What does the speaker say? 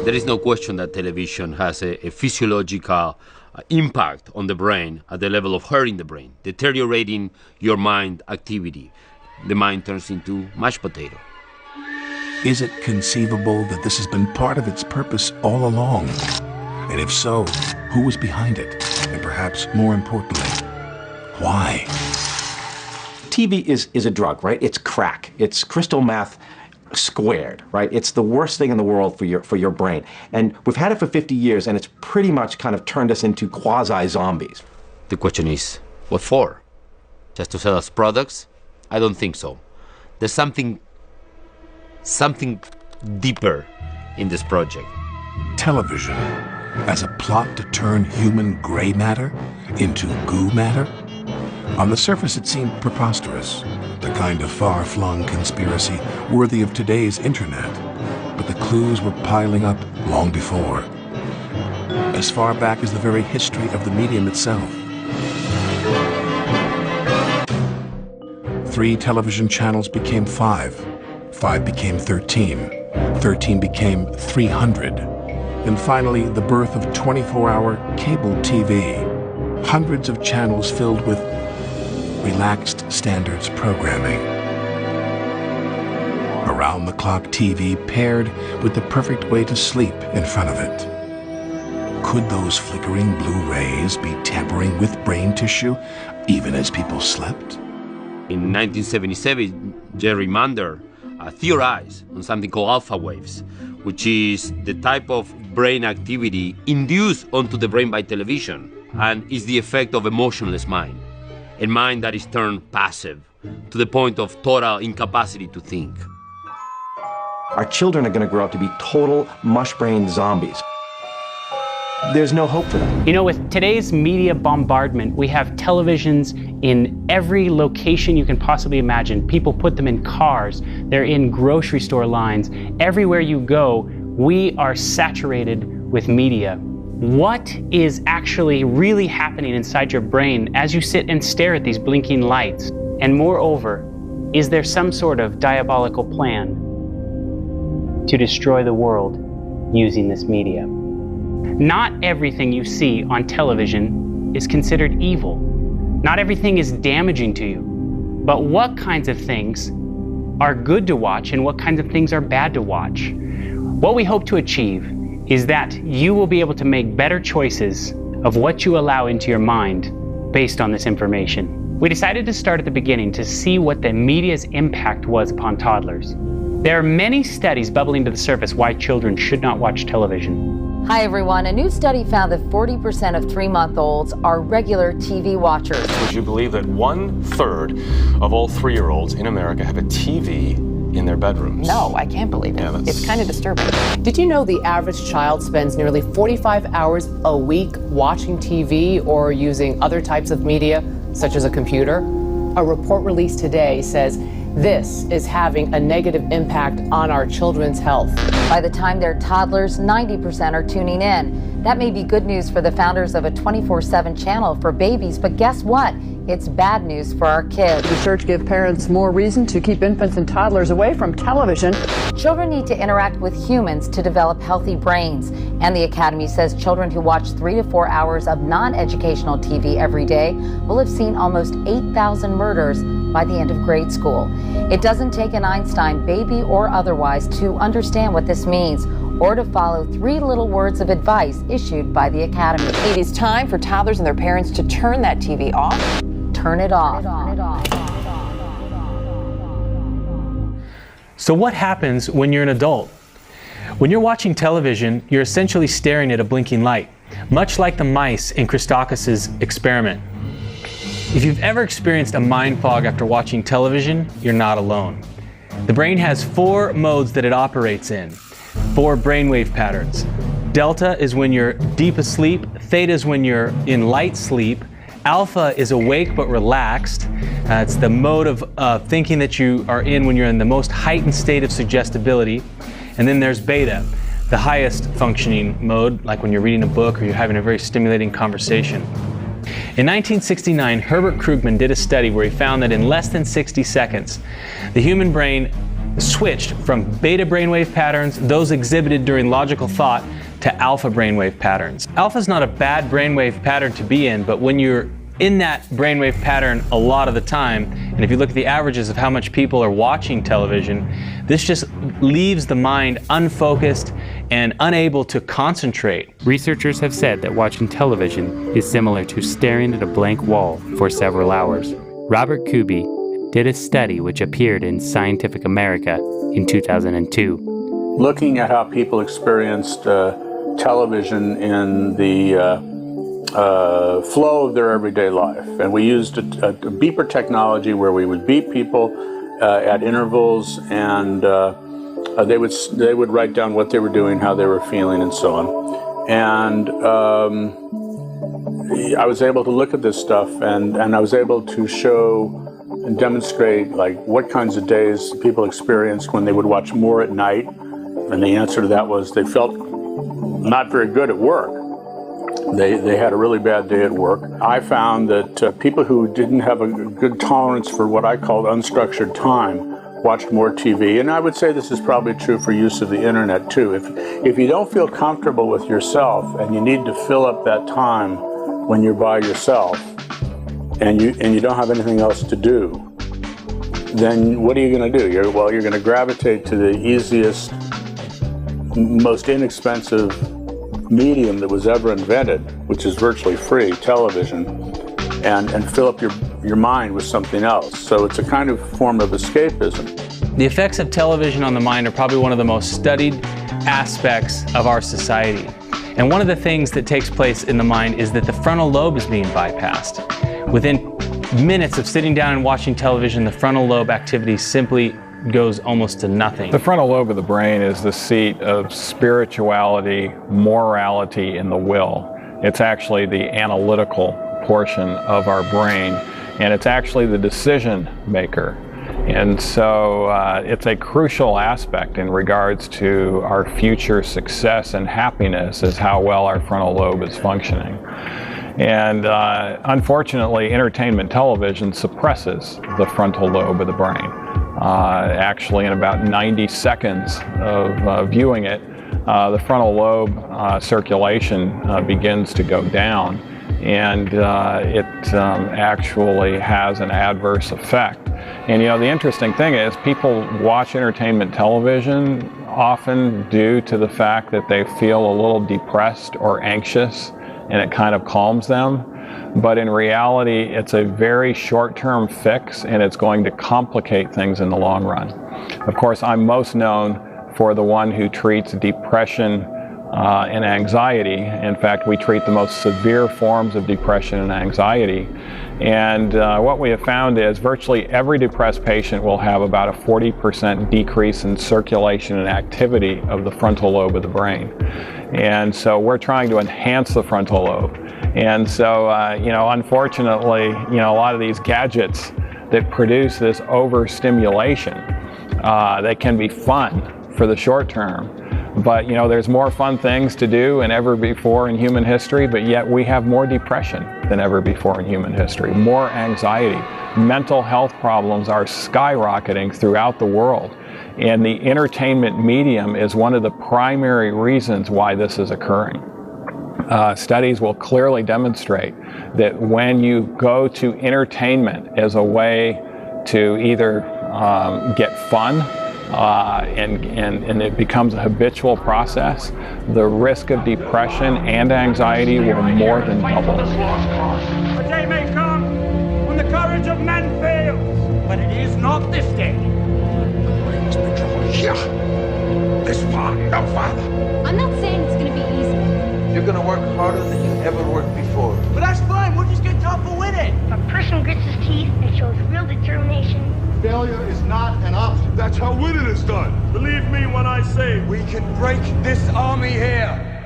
There is no question that television has a physiological impact on the brain at the level of hurting the brain, deteriorating your mind activity. The mind turns into mashed potato. Is it conceivable that this has been part of its purpose all along? And if so, who was behind it? And perhaps more importantly, why? TV is a drug, right? It's crack. It's crystal meth squared, right? It's the worst thing in the world for your brain. And we've had it for 50 years, and it's pretty much kind of turned us into quasi-zombies. The question is, what for? Just to sell us products? I don't think so. There's something deeper in this project. Television as a plot to turn human gray matter into goo matter? On the surface, it seemed preposterous, the kind of far-flung conspiracy worthy of today's internet. But the clues were piling up long before, as far back as the very history of the medium itself. 3 television channels became 5. 5 became 13. 13 became 300. And finally, the birth of 24-hour cable TV. Hundreds of channels filled with relaxed standards programming. Around-the-clock TV paired with the perfect way to sleep in front of it. Could those flickering blue rays be tampering with brain tissue even as people slept? In 1977, Jerry Mander theorized on something called alpha waves, which is the type of brain activity induced onto the brain by television, and is the effect of emotionless mind, a mind that is turned passive to the point of total incapacity to think. Our children are going to grow up to be total mush-brained zombies. There's no hope for them. You know, with today's media bombardment, we have televisions in every location you can possibly imagine. People put them in cars, they're in grocery store lines. Everywhere you go, we are saturated with media. What is actually really happening inside your brain as you sit and stare at these blinking lights? And moreover, is there some sort of diabolical plan to destroy the world using this media? Not everything you see on television is considered evil. Not everything is damaging to you. But what kinds of things are good to watch and what kinds of things are bad to watch? What we hope to achieve is that you will be able to make better choices of what you allow into your mind based on this information. We decided to start at the beginning to see what the media's impact was upon toddlers. There are many studies bubbling to the surface why children should not watch television. Hi everyone, a new study found that 40% of 3-month-olds are regular TV watchers. Would you believe that 1/3 of all 3-year-olds in America have a TV in their bedrooms? No, I can't believe it. Yeah, it's kind of disturbing. Did you know the average child spends nearly 45 hours a week watching TV or using other types of media, such as a computer? A report released today says this is having a negative impact on our children's health. By the time they're toddlers, 90% are tuning in. That may be good news for the founders of a 24/7 channel for babies, but guess what? It's bad news for our kids. Research gives parents more reason to keep infants and toddlers away from television. Children need to interact with humans to develop healthy brains. And the Academy says children who watch 3 to 4 hours of non-educational TV every day will have seen almost 8,000 murders by the end of grade school. It doesn't take an Einstein, baby or otherwise, to understand what this means or to follow 3 little words of advice issued by the Academy. It is time for toddlers and their parents to turn that TV off. Turn it off. So what happens when you're an adult? When you're watching television, you're essentially staring at a blinking light, much like the mice in Christakis' experiment. If you've ever experienced a mind fog after watching television, you're not alone. The brain has 4 modes that it operates in, 4 brainwave patterns. Delta is when you're deep asleep, theta is when you're in light sleep, alpha is awake but relaxed. It's the mode of thinking that you are in when you're in the most heightened state of suggestibility. And then there's beta, the highest functioning mode, like when you're reading a book or you're having a very stimulating conversation. In 1969, Herbert Krugman did a study where he found that in less than 60 seconds, the human brain switched from beta brainwave patterns, those exhibited during logical thought, to alpha brainwave patterns. Alpha is not a bad brainwave pattern to be in, but when you're in that brainwave pattern a lot of the time, and if you look at the averages of how much people are watching television, this just leaves the mind unfocused and unable to concentrate. Researchers have said that watching television is similar to staring at a blank wall for several hours. Robert Kuby did a study which appeared in Scientific America in 2002. Looking at how people experienced television in the flow of their everyday life. And we used a beeper technology where we would beep people at intervals, and they would write down what they were doing, how they were feeling, and so on. And I was able to look at this stuff, and I was able to show and demonstrate like what kinds of days people experienced when they would watch more at night. And the answer to that was they felt not very good at work. They had a really bad day at work. I found that people who didn't have a good tolerance for what I called unstructured time watched more TV. And I would say this is probably true for use of the internet too. If you don't feel comfortable with yourself and you need to fill up that time when you're by yourself and you don't have anything else to do, then what are you going to do? You're going to gravitate to the easiest, most inexpensive medium that was ever invented, which is virtually free, television, and fill up your mind with something else. So it's a kind of form of escapism. The effects of television on the mind are probably one of the most studied aspects of our society. And one of the things that takes place in the mind is that the frontal lobe is being bypassed. Within minutes of sitting down and watching television, the frontal lobe activity simply goes almost to nothing. The frontal lobe of the brain is the seat of spirituality, morality, and the will. It's actually the analytical portion of our brain, and it's actually the decision maker. And so it's a crucial aspect in regards to our future success and happiness, is how well our frontal lobe is functioning. And unfortunately, entertainment television suppresses the frontal lobe of the brain. Actually, in about 90 seconds of viewing it, the frontal lobe circulation begins to go down, and it actually has an adverse effect. And the interesting thing is, people watch entertainment television often due to the fact that they feel a little depressed or anxious, and it kind of calms them. But in reality, it's a very short-term fix, and it's going to complicate things in the long run. Of course, I'm most known for the one who treats depression and anxiety. In fact, we treat the most severe forms of depression and anxiety. And what we have found is virtually every depressed patient will have about a 40% decrease in circulation and activity of the frontal lobe of the brain. And so we're trying to enhance the frontal lobe. And so, unfortunately, a lot of these gadgets that produce this overstimulation, they can be fun for the short term. But, there's more fun things to do than ever before in human history, but yet we have more depression than ever before in human history, more anxiety. Mental health problems are skyrocketing throughout the world. And the entertainment medium is one of the primary reasons why this is occurring. Studies will clearly demonstrate that when you go to entertainment as a way to either get fun, and it becomes a habitual process, the risk of depression and anxiety will more than double. A day may come when the courage of men fails, but it is not this day. Brings me trouble here. This far, no farther. I'm not saying it's going to be easy. You're going to work harder than you ever worked before. But that's fine, we'll just get tougher with it. If a person grits his teeth and shows real determination, failure is not an option. That's how winning is done. Believe me when I say we can break this army here.